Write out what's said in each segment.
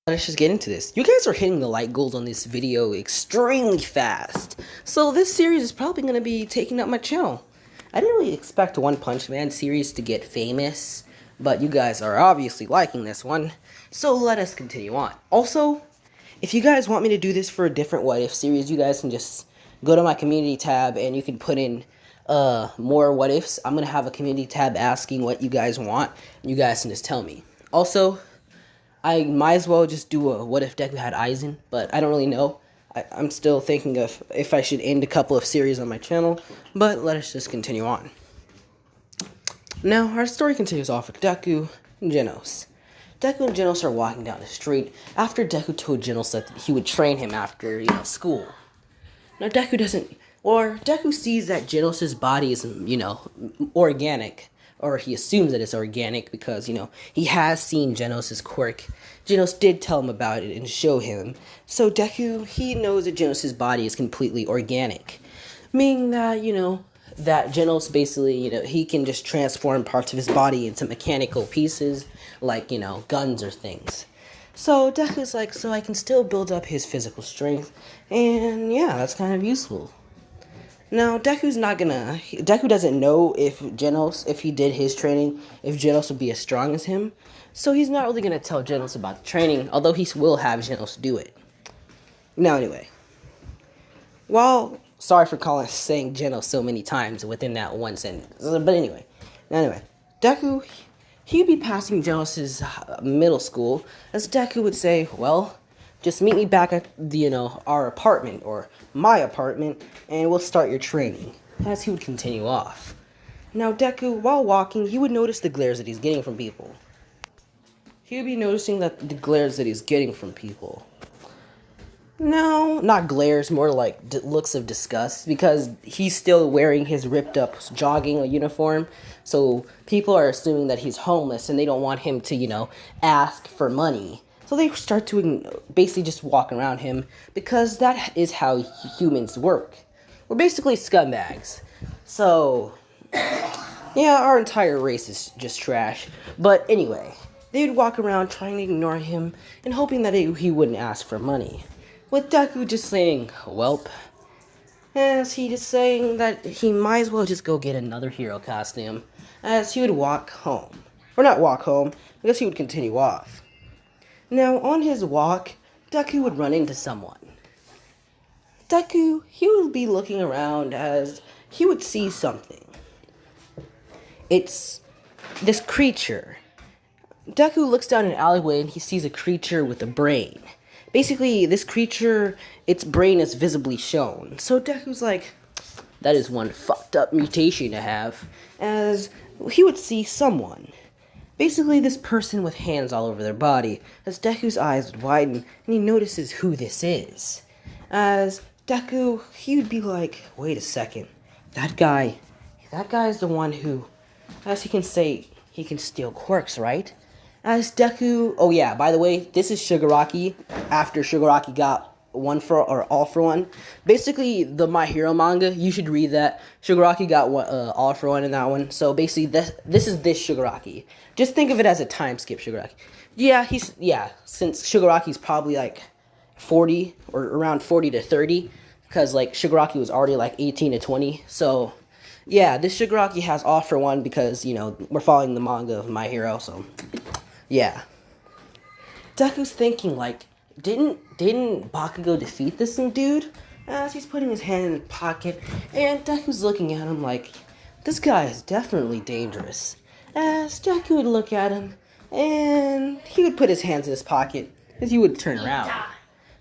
Let's just get into this. You guys are hitting the like goals on this video extremely fast. So this series is probably going to be taking up my channel. I didn't really expect One Punch Man series to get famous, but you guys are obviously liking this one. So let us continue on. Also, if you guys want me to do this for a different What If series, you guys can just go to my community tab and you can put in more What Ifs. I'm going to have a community tab asking what you guys want. You guys can just tell me. Also, I might as well just do a what if Deku had Aizen, but I don't really know. I'm still thinking of if I should end a couple of series on my channel, but let us just continue on. Now, our story continues off with Deku and Genos. Deku and Genos are walking down the street after Deku told Genos that he would train him after, school. Now, Deku sees that Genos' body is, organic. Or he assumes that it's organic because, he has seen Genos' quirk. Genos did tell him about it and show him. So Deku, he knows that Genos' body is completely organic. Meaning that, that Genos basically, he can just transform parts of his body into mechanical pieces, like, guns or things. So Deku's like, so I can still build up his physical strength, and yeah, that's kind of useful. Now, Deku doesn't know if he did his training, if Genos would be as strong as him. So he's not really going to tell Genos about the training, although he will have Genos do it. Now, anyway. Sorry for saying Genos so many times within that one sentence. But anyway. Deku, he'd be passing Genos' middle school, as Deku would say, well, just meet me back at our apartment, or my apartment, and we'll start your training, as he would continue off. Now, Deku, while walking, he would notice the glares that he's getting from people. He would be noticing the glares that he's getting from people. No, not glares, more like looks of disgust, because he's still wearing his ripped up jogging uniform, so people are assuming that he's homeless, and they don't want him to, ask for money. So they start to basically just walk around him, because that is how humans work. We're basically scumbags. So, yeah, our entire race is just trash. But anyway, they would walk around trying to ignore him and hoping that he wouldn't ask for money. With Deku just saying, welp, as he just saying that he might as well just go get another hero costume, as he would walk home. Or not walk home, I guess he would continue off. Now, on his walk, Deku would run into someone. Deku, he would be looking around as he would see something. It's this creature. Deku looks down an alleyway and he sees a creature with a brain. Basically, this creature, its brain is visibly shown. So Deku's like, that is one fucked up mutation to have, as he would see someone. Basically, this person with hands all over their body, as Deku's eyes would widen, and he notices who this is. As Deku, he would be like, wait a second, that guy is the one who, as he can say, he can steal quirks, right? As Deku, oh yeah, by the way, this is Shigaraki, after Shigaraki got All for One. Basically, the My Hero manga, you should read that. Shigaraki got All for One in that one. So basically, this is this Shigaraki. Just think of it as a time skip Shigaraki. Since Shigaraki's probably like 40 or around 40 to 30, because like Shigaraki was already like 18 to 20. So yeah, this Shigaraki has All for One because we're following the manga of My Hero. So yeah, Deku's thinking like, didn't Bakugo defeat this dude? As he's putting his hand in his pocket, and Deku's looking at him like, this guy is definitely dangerous. As Deku would look at him, and he would put his hands in his pocket, as he would turn around.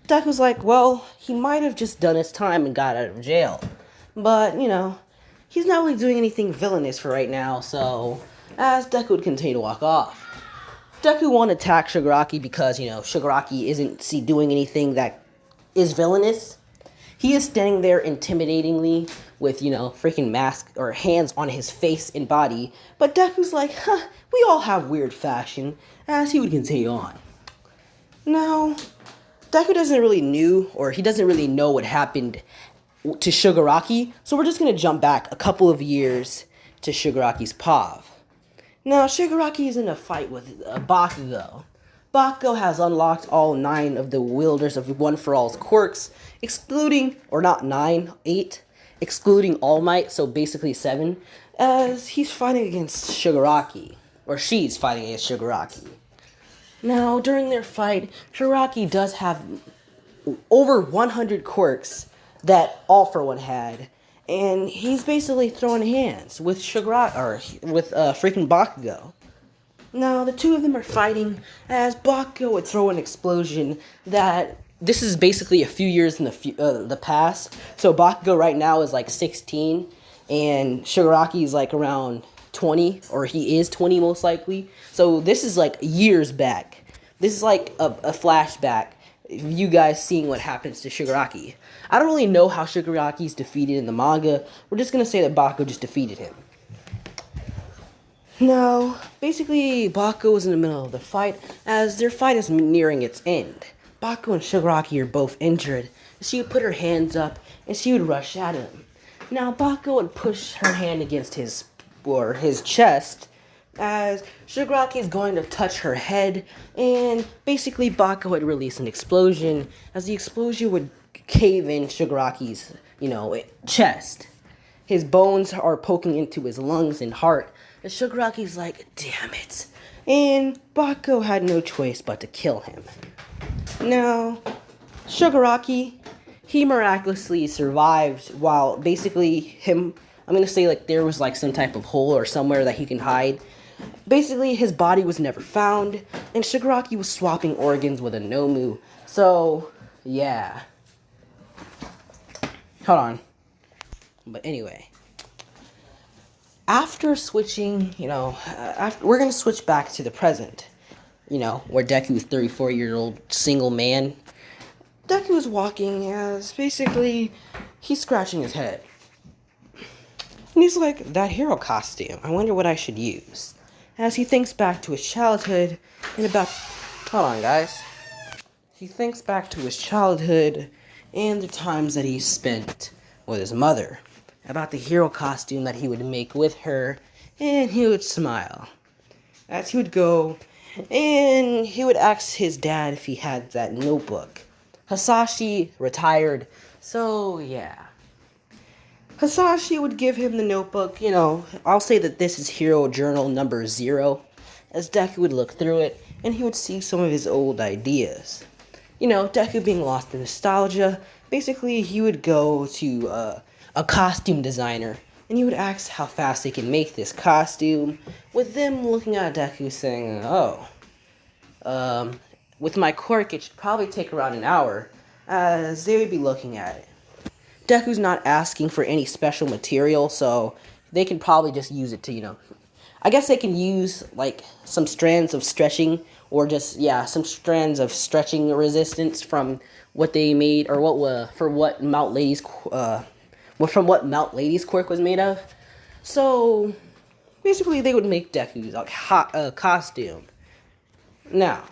Deku's like, well, he might have just done his time and got out of jail. But, he's not really doing anything villainous for right now, so as Deku would continue to walk off. Deku won't attack Shigaraki because, Shigaraki isn't doing anything that is villainous. He is standing there intimidatingly with, freaking mask or hands on his face and body. But Deku's like, we all have weird fashion, as he would continue on. Now, Deku doesn't really know what happened to Shigaraki, so we're just going to jump back a couple of years to Shigaraki's POV. Now, Shigaraki is in a fight with Bakugo. Bakugo has unlocked all 9 of the wielders of One For All's quirks, excluding, or not 9, 8, excluding All Might, so basically 7, as he's fighting against Shigaraki, or she's fighting against Shigaraki. Now, during their fight, Shigaraki does have over 100 quirks that All For One had, and he's basically throwing hands with Shigaraki, or with freaking Bakugo. Now, the two of them are fighting as Bakugo would throw an explosion that... This is basically a few years in the past. So Bakugo right now is like 16, and Shigaraki is like around 20, or he is 20 most likely. So this is like years back. This is like a flashback. You guys seeing what happens to Shigaraki. I don't really know how Shigaraki's defeated in the manga. We're just gonna say that Bakugo just defeated him. Now, basically, Bakugo was in the middle of the fight, as their fight is nearing its end. Bakugo and Shigaraki are both injured. She would put her hands up, and she would rush at him. Now, Bakugo would push her hand against his chest, as Shigaraki is going to touch her head, and basically Bakugo would release an explosion, as the explosion would cave in Shigaraki's, chest. His bones are poking into his lungs and heart, and Shigaraki's like, damn it. And Bakugo had no choice but to kill him. Now, Shigaraki, he miraculously survived while basically I'm gonna say like there was like some type of hole or somewhere that he can hide. Basically, his body was never found, and Shigaraki was swapping organs with a Nomu. So, yeah. Hold on. But anyway. After switching, we're going to switch back to the present, where Deku is 34-year-old single man. Deku is walking as basically he's scratching his head. And he's like, that hero costume, I wonder what I should use. As he thinks back to his childhood hold on guys. He thinks back to his childhood and the times that he spent with his mother. About the hero costume that he would make with her, and he would smile. As he would go, and he would ask his dad if he had that notebook. Hasashi retired, so yeah. Hasashi would give him the notebook, I'll say that this is Hero Journal number 0, as Deku would look through it, and he would see some of his old ideas. Deku being lost in nostalgia, basically he would go to, a costume designer, and you would ask how fast they can make this costume, with them looking at Deku saying, with my quirk it should probably take around an hour, as they would be looking at it. Deku's not asking for any special material, so they can probably just use it to, I guess they can use, like, some strands of stretching, or just, some strands of stretching resistance from what they made, or what Mount Lady's quirk was made of. So, basically, they would make Deku's costume. Now,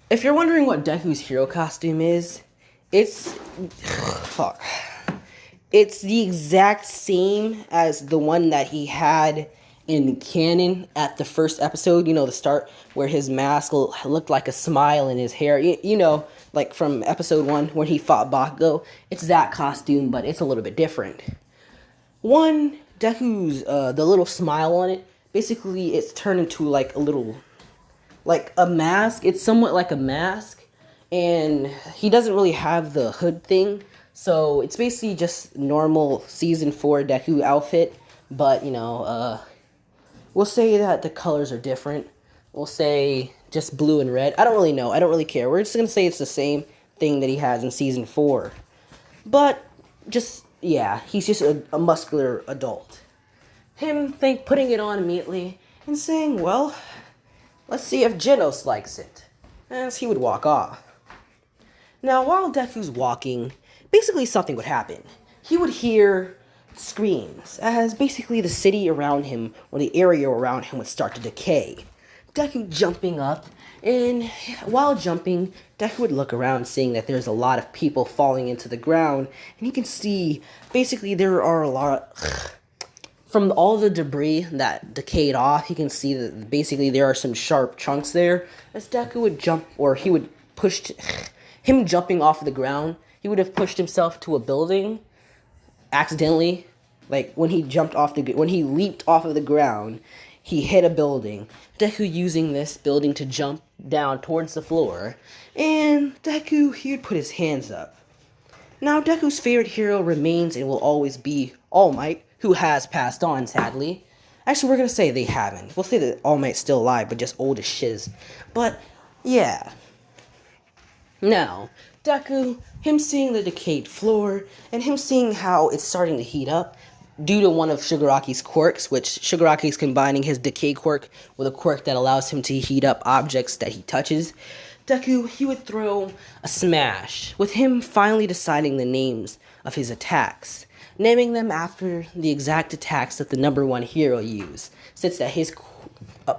if you're wondering what Deku's hero costume is, it's the exact same as the one that he had in canon at the first episode, the start, where his mask looked like a smile in his hair, like from episode 1 when he fought Bakugo. It's that costume, but it's a little bit different. One, Deku's, the little smile on it, basically it's turned into like a mask. It's somewhat like a mask, and he doesn't really have the hood thing, so it's basically just normal season 4 Deku outfit, but, we'll say that the colors are different. We'll say just blue and red. I don't really know. I don't really care. We're just going to say it's the same thing that he has in Season 4. But, he's just a muscular adult. Putting it on immediately and saying, well, let's see if Genos likes it. As he would walk off. Now, while Deku's walking, basically something would happen. He would hear screams, as basically the city around him, or the area around him, would start to decay. Deku jumping up, and while jumping, Deku would look around, seeing that there's a lot of people falling into the ground, and he can see, basically, there are a lot of... from all the debris that decayed off, you can see that basically there are some sharp chunks there. As Deku would jump, or he would push, him jumping off the ground, he would have pushed himself to a building accidentally. Like when he leaped off of the ground, he hit a building. Deku using this building to jump down towards the floor, and Deku, he would put his hands up. Now, Deku's favorite hero remains and will always be All Might, who has passed on, sadly. Actually, we're gonna say they haven't. We'll say that All Might's still alive, but just old as shiz. But, yeah. Now, Deku, him seeing the decayed floor, and him seeing how it's starting to heat up, due to one of Shigaraki's quirks, which Shigaraki is combining his decay quirk with a quirk that allows him to heat up objects that he touches, Deku, he would throw a smash, with him finally deciding the names of his attacks, naming them after the exact attacks that the number one hero used, since that his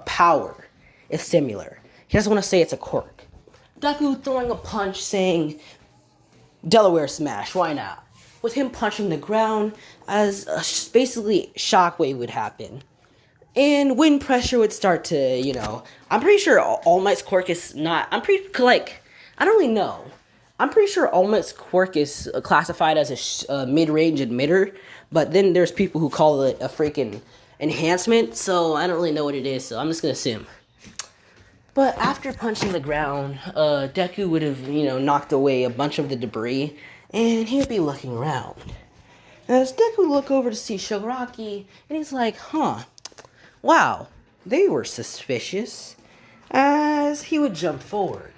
power is similar. He doesn't want to say it's a quirk. Deku throwing a punch saying, Delaware Smash, why not? With him punching the ground as basically shockwave would happen. And wind pressure would start to, I'm pretty sure All Might's quirk is not, I don't really know. I'm pretty sure All Might's quirk is classified as a mid-range emitter, but then there's people who call it a freaking enhancement, so I don't really know what it is, so I'm just gonna assume. But after punching the ground, Deku would have, knocked away a bunch of the debris, and he would be looking around. As Deku would look over to see Shigaraki, and he's like, wow, they were suspicious. As he would jump forward,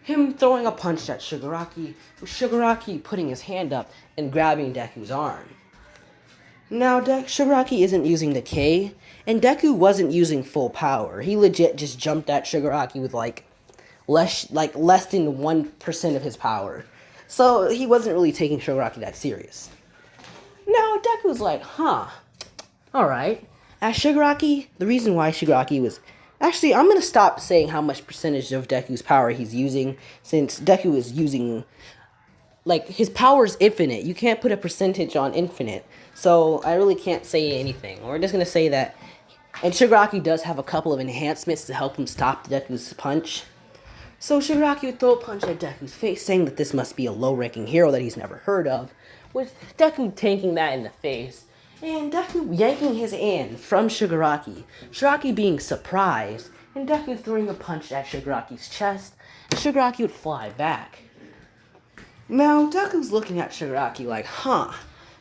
him throwing a punch at Shigaraki, with Shigaraki putting his hand up and grabbing Deku's arm. Now, Shigaraki isn't using the K, and Deku wasn't using full power. He legit just jumped at Shigaraki with less than 1% of his power. So he wasn't really taking Shigaraki that serious. Now, Deku's like, alright. As Shigaraki, the reason why Shigaraki was... Actually, I'm going to stop saying how much percentage of Deku's power he's using, since Deku is using... his power is infinite. You can't put a percentage on infinite. So, I really can't say anything. We're just going to say that... And Shigaraki does have a couple of enhancements to help him stop Deku's punch. So, Shigaraki would throw a punch at Deku's face, saying that this must be a low-ranking hero that he's never heard of, with Deku tanking that in the face. And Deku yanking his hand from Shigaraki, Shigaraki being surprised, and Deku throwing a punch at Shigaraki's chest, and Shigaraki would fly back. Now, Deku's looking at Shigaraki like,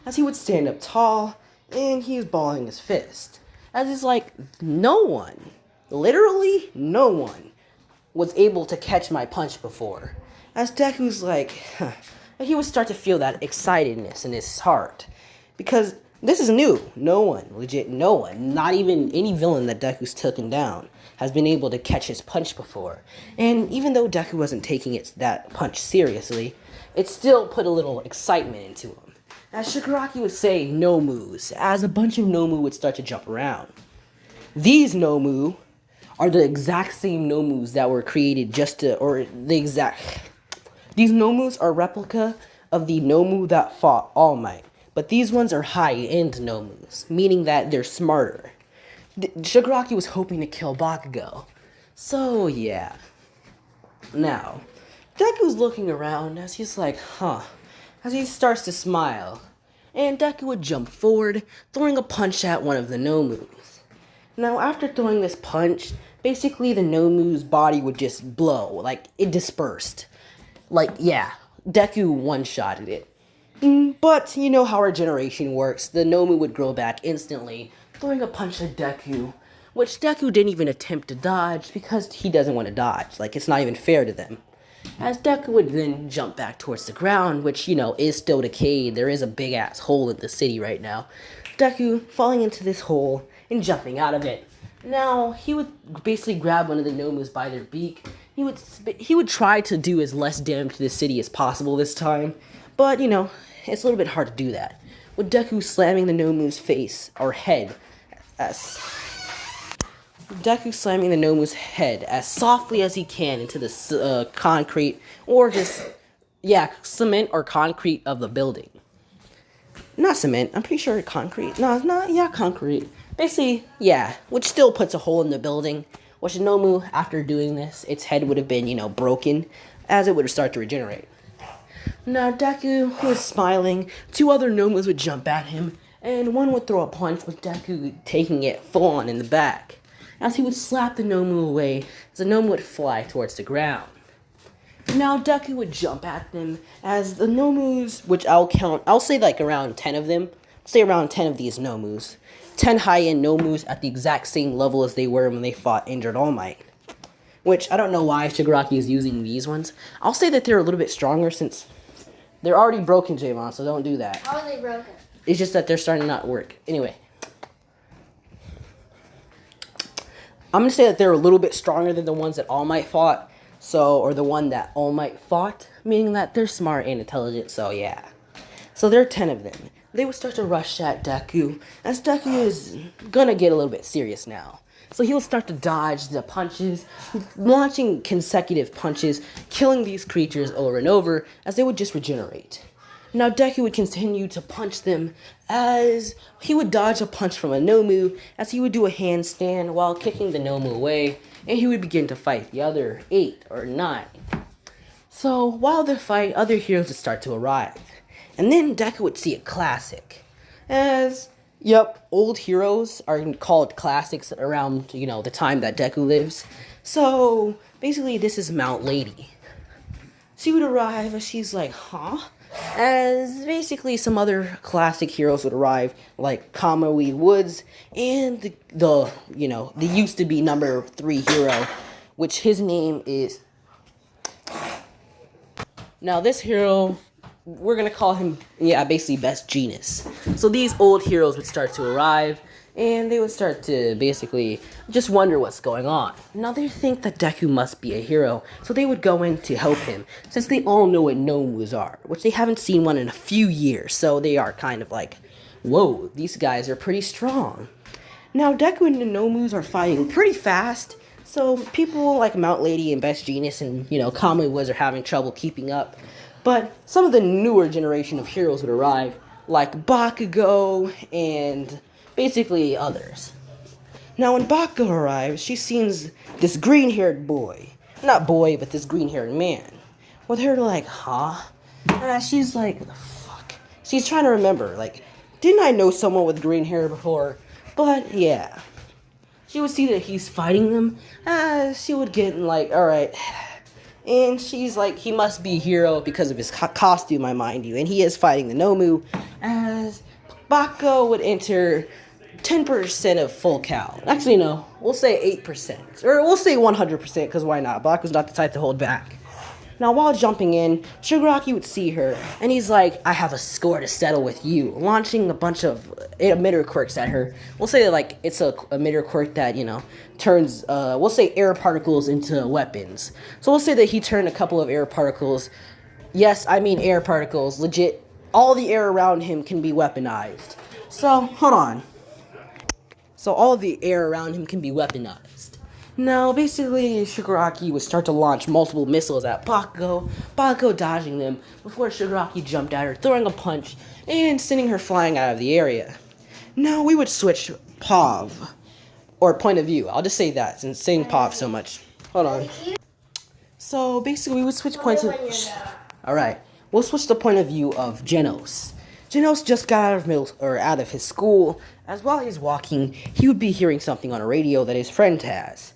as he would stand up tall, and he was balling his fist. As it's like, no one, literally no one, was able to catch my punch before. As Deku's like, he would start to feel that excitedness in his heart. Because this is new. No one, legit no one, not even any villain that Deku's taken down, has been able to catch his punch before. And even though Deku wasn't taking that punch seriously, it still put a little excitement into him. As Shigaraki would say Nomus, as a bunch of Nomu would start to jump around. These Nomu are the exact same Nomus that were created These Nomus are replica of the Nomu that fought All Might. But these ones are high-end Nomus, meaning that they're smarter. Shigaraki was hoping to kill Bakugo. So, yeah. Now, Deku's looking around as he's like, as he starts to smile. And Deku would jump forward, throwing a punch at one of the Nomus. Now, after throwing this punch, basically the Nomu's body would just blow, it dispersed. Deku one-shotted it. But, you know how our generation works, the Nomu would grow back instantly, throwing a punch at Deku, which Deku didn't even attempt to dodge, because he doesn't want to dodge, it's not even fair to them. As Deku would then jump back towards the ground, which, is still decayed, there is a big-ass hole in the city right now. Deku falling into this hole and jumping out of it. Now, he would basically grab one of the Nomus by their beak. He would try to do as less damage to the city as possible this time, but, it's a little bit hard to do that. With Deku slamming the Nomu's face, or head, as softly as he can into the concrete, or just, cement or concrete of the building. not cement. I'm pretty sure concrete. No, it's not. Yeah, concrete. Basically, yeah, which still puts a hole in the building. Which Nomu, after doing this, its head would have been, broken, as it would start to regenerate. Now, Deku was smiling. Two other Nomus would jump at him, and one would throw a punch with Deku taking it full on in the back. As he would slap the Nomu away, as the Nomu would fly towards the ground. Now Deku would jump at them as the Nomus, which I'll say like around 10 of them. Say around 10 of these Nomus. 10 high-end Nomus at the exact same level as they were when they fought Injured All Might. Which, I don't know why Shigaraki is using these ones. I'll say that they're a little bit stronger since they're already broken, Javon, so don't do that. How are they broken? It's just that they're starting to not work. Anyway. I'm going to say that they're a little bit stronger than the ones that All Might fought. Or the one that All Might fought, meaning that they're smart and intelligent, so yeah. So there are 10 of them. They would start to rush at Deku, as Deku is gonna get a little bit serious now. So he would start to dodge the punches, launching consecutive punches, killing these creatures over and over, as they would just regenerate. Now Deku would continue to punch them, as he would dodge a punch from a Nomu, as he would do a handstand while kicking the Nomu away, and he would begin to fight the other 8 or 9. So while they fight, other heroes would start to arrive. And then Deku would see a classic. Old heroes are called classics around, the time that Deku lives. So basically this is Mount Lady. She would arrive and she's like, huh? As basically some other classic heroes would arrive, like Kamui Woods, and the used to be number 3 hero, which his name is... Now this hero, we're gonna call him, basically Best Genius. So these old heroes would start to arrive, and they would start to basically just wonder what's going on. Now they think that Deku must be a hero, so they would go in to help him, since they all know what Nomus are, which they haven't seen one in a few years, so they are kind of like, whoa, these guys are pretty strong. Now Deku and the Nomus are fighting pretty fast, so people like Mount Lady and Best Genius and, Kamui Woods are having trouble keeping up. But some of the newer generation of heroes would arrive, like Bakugo and basically others. Now when Bakugo arrives, she sees this green-haired boy. Not boy, but this green-haired man. With her like, huh? And she's like, what the fuck? She's trying to remember, like, didn't I know someone with green hair before? But yeah. She would see that he's fighting them. She would get like, alright. And she's like, he must be a hero because of his costume, I mind you. And he is fighting the Nomu, as Bakugo would enter 10% of full count. Actually, no. We'll say 8%. Or we'll say 100%, because why not? Bakugo's not the type to hold back. Now, while jumping in, Shigaraki would see her, and he's like, I have a score to settle with you, launching a bunch of emitter quirks at her. We'll say, like, it's a emitter quirk that, turns, we'll say air particles into weapons. So we'll say that he turned a couple of air particles. Yes, I mean air particles. Legit, all the air around him can be weaponized. So, hold on. So all of the air around him can be weaponized. Now, basically, Shigaraki would start to launch multiple missiles at Bakugo dodging them, before Shigaraki jumped at her, throwing a punch, and sending her flying out of the area. Now, we would switch POV, or point of view. I'll just say that, since saying POV so much. Hold on. So, basically, we would switch points of... Alright, we'll switch the point of view of Genos. Genos just got out of his school, as while he's walking, he would be hearing something on a radio that his friend has.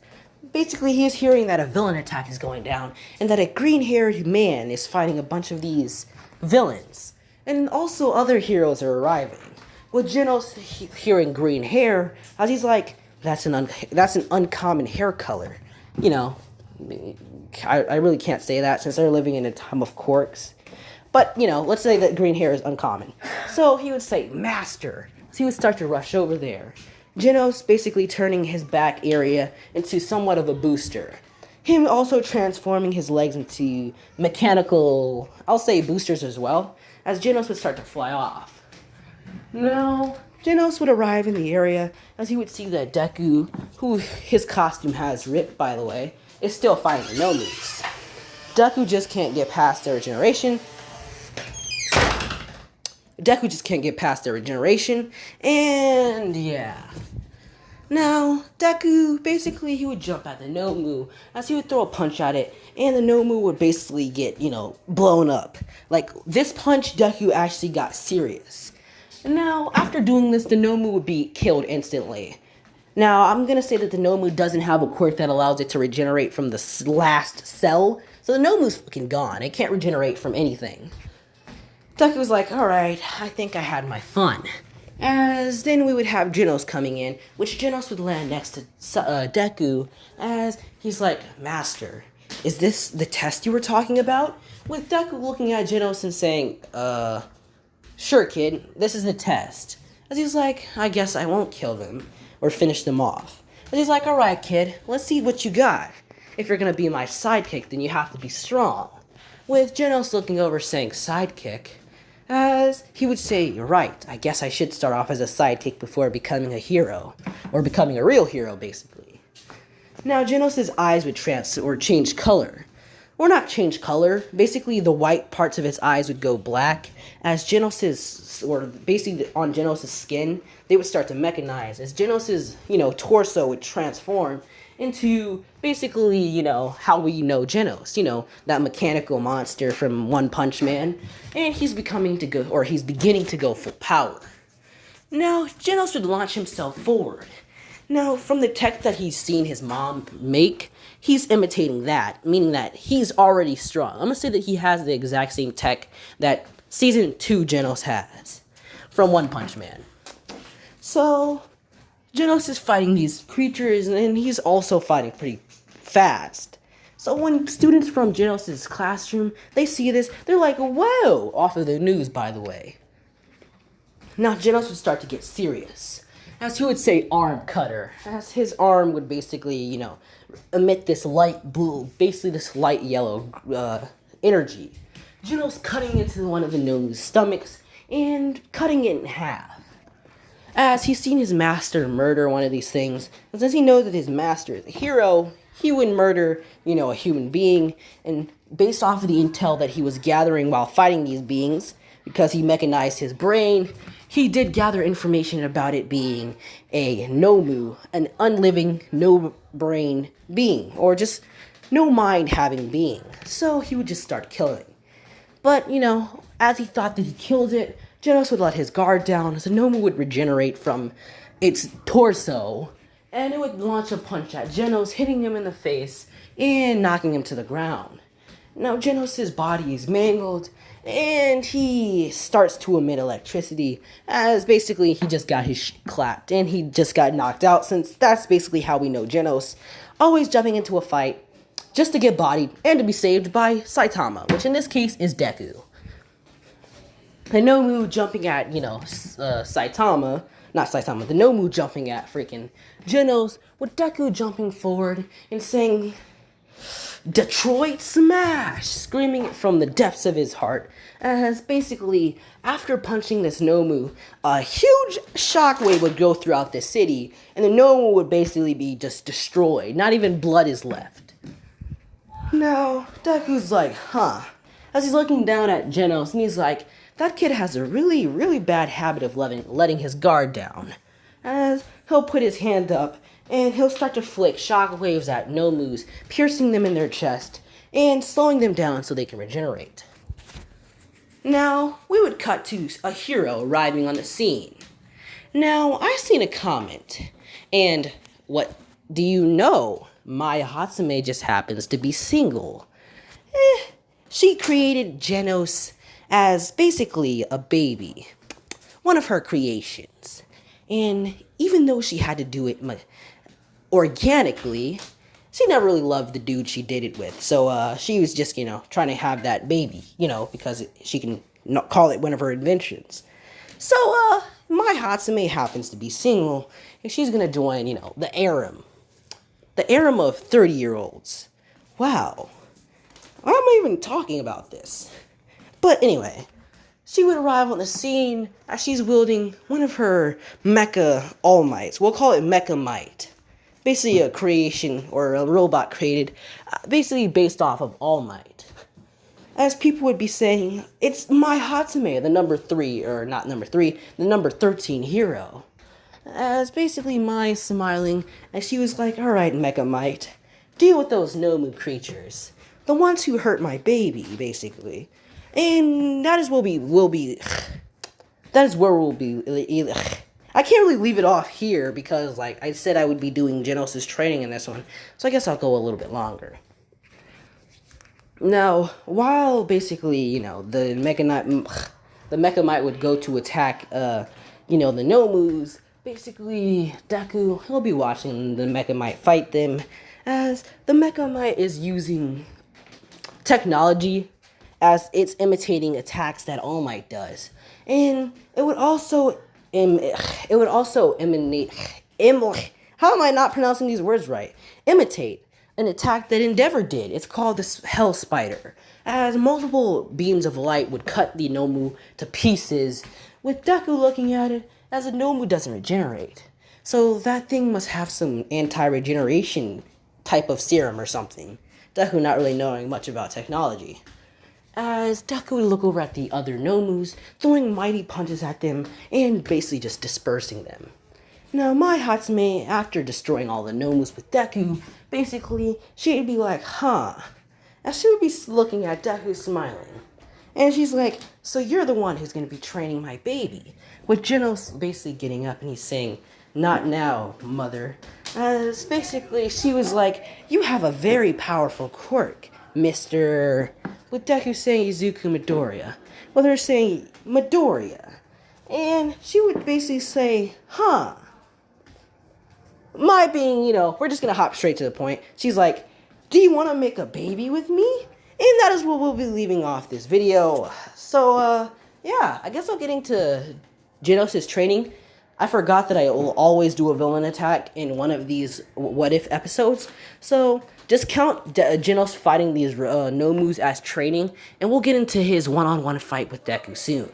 Basically, he is hearing that a villain attack is going down, and that a green-haired man is fighting a bunch of these villains. And also other heroes are arriving. With Genos hearing green hair, as he's like, that's an uncommon hair color. I really can't say that, since they're living in a time of quirks. But, let's say that green hair is uncommon. So he would say, Master. So he would start to rush over there. Genos basically turning his back area into somewhat of a booster. Him also transforming his legs into mechanical, I'll say boosters as well, as Genos would start to fly off. Now, Genos would arrive in the area as he would see that Deku, who his costume has ripped by the way, is still fighting the Nomus. Deku just can't get past their regeneration. Deku just can't get past their regeneration, and yeah. Now, Deku, basically, he would jump at the Nomu as he would throw a punch at it, and the Nomu would basically get, blown up. Like, this punch, Deku actually got serious. And now, after doing this, the Nomu would be killed instantly. Now, I'm gonna say that the Nomu doesn't have a quirk that allows it to regenerate from the last cell, so the Nomu's fucking gone. It can't regenerate from anything. Deku was like, alright, I think I had my fun. As then we would have Genos coming in, which Genos would land next to Deku, as he's like, Master, is this the test you were talking about? With Deku looking at Genos and saying, sure kid, this is the test. As he's like, I guess I won't kill them, or finish them off. As he's like, alright kid, let's see what you got. If you're gonna be my sidekick, then you have to be strong. With Genos looking over saying sidekick, as he would say, you're right, I guess I should start off as a sidekick before becoming a hero. Or becoming a real hero, basically. Now, Genos' eyes would change color. Or not change color, basically the white parts of his eyes would go black, as basically on Genos' skin, they would start to mechanize, as Genos' torso would transform into basically, how we know Genos, that mechanical monster from One Punch Man, and he's beginning to go full power. Now, Genos would launch himself forward. Now, from the tech that he's seen his mom make, he's imitating that, meaning that he's already strong. I'm gonna say that he has the exact same tech that Season 2 Genos has from One Punch Man. So, Genos is fighting these creatures, and he's also fighting pretty fast. So when students from Genos' classroom, they see this, they're like, whoa! Off of the news, by the way. Now Genos would start to get serious. As he would say, arm cutter. As his arm would basically, emit this light blue, basically this light yellow energy. Genos cutting into one of the Nomu's stomachs, and cutting it in half. As he's seen his master murder one of these things, and since he knows that his master is a hero, he would murder, a human being, and based off of the intel that he was gathering while fighting these beings, because he mechanized his brain, he did gather information about it being a Nomu, an unliving, no-brain being, or just no mind-having being. So he would just start killing. But, as he thought that he killed it, Genos would let his guard down, as the Nomu would regenerate from its torso, and it would launch a punch at Genos, hitting him in the face and knocking him to the ground. Now Genos' body is mangled, and he starts to emit electricity, as basically he just got his shit clapped, and he just got knocked out, since that's basically how we know Genos, always jumping into a fight just to get bodied and to be saved by Saitama, which in this case is Deku. The Nomu jumping at, the Nomu jumping at freaking Genos, with Deku jumping forward and saying, Detroit Smash! Screaming it from the depths of his heart, as basically, after punching this Nomu, a huge shockwave would go throughout the city, and the Nomu would basically be just destroyed. Not even blood is left. Now, Deku's like, as he's looking down at Genos, and he's like, that kid has a really, really bad habit of letting his guard down. As he'll put his hand up, and he'll start to flick shockwaves at Nomus, piercing them in their chest, and slowing them down so they can regenerate. Now, we would cut to a hero arriving on the scene. Now, I seen a comment, and what do you know? Maya Hatsume just happens to be single. She created Genos as basically a baby, one of her creations. And even though she had to do it organically, she never really loved the dude she did it with. So she was just, trying to have that baby, because she can call it one of her inventions. So my Hatsume happens to be single, and she's gonna join, the harem. The harem of 30-year-olds. Wow. Why am I even talking about this? But anyway, she would arrive on the scene as she's wielding one of her mecha all mights. We'll call it Mecha Might. Basically a creation or a robot created, basically based off of All Might. as people would be saying, it's my Hatsume, the number 3, or not number 3, the number 13 hero. As basically Mai smiling, and she was like, alright, Megamite, deal with those Nomu creatures. The ones who hurt my baby, basically. And that is where we'll be. That is where we'll be. I can't really leave it off here because, like I said, I would be doing Genos' training in this one. So I guess I'll go a little bit longer. Now, while basically, the Megamite would go to attack, the Nomus, basically, Deku, he'll be watching the Megamite fight them, as the Megamite is using technology as it's imitating attacks that All Might does. And it would also emanate, how am I not pronouncing these words right? Imitate an attack that Endeavor did. It's called the Hell Spider, as multiple beams of light would cut the Nomu to pieces, with Deku looking at it as a Nomu doesn't regenerate. So that thing must have some anti-regeneration type of serum or something. Deku not really knowing much about technology. As Deku would look over at the other Nomus, throwing mighty punches at them and basically just dispersing them. Now, Mai Hatsume, after destroying all the Nomus with Deku, basically, she'd be like, huh. And she would be looking at Deku smiling. And she's like, so you're the one who's going to be training my baby. With Genos basically getting up and he's saying, not now, mother. As basically, she was like, you have a very powerful quirk, Mr. With Deku saying Izuku Midoriya. With her saying Midoriya. And she would basically say, huh. My being, we're just going to hop straight to the point. She's like, do you want to make a baby with me? And that is what we'll be leaving off this video. So, yeah, I guess I'll get into Genos' training. I forgot that I will always do a villain attack in one of these What If episodes. So, just count Genos fighting these Nomus as training, and we'll get into his one-on-one fight with Deku soon.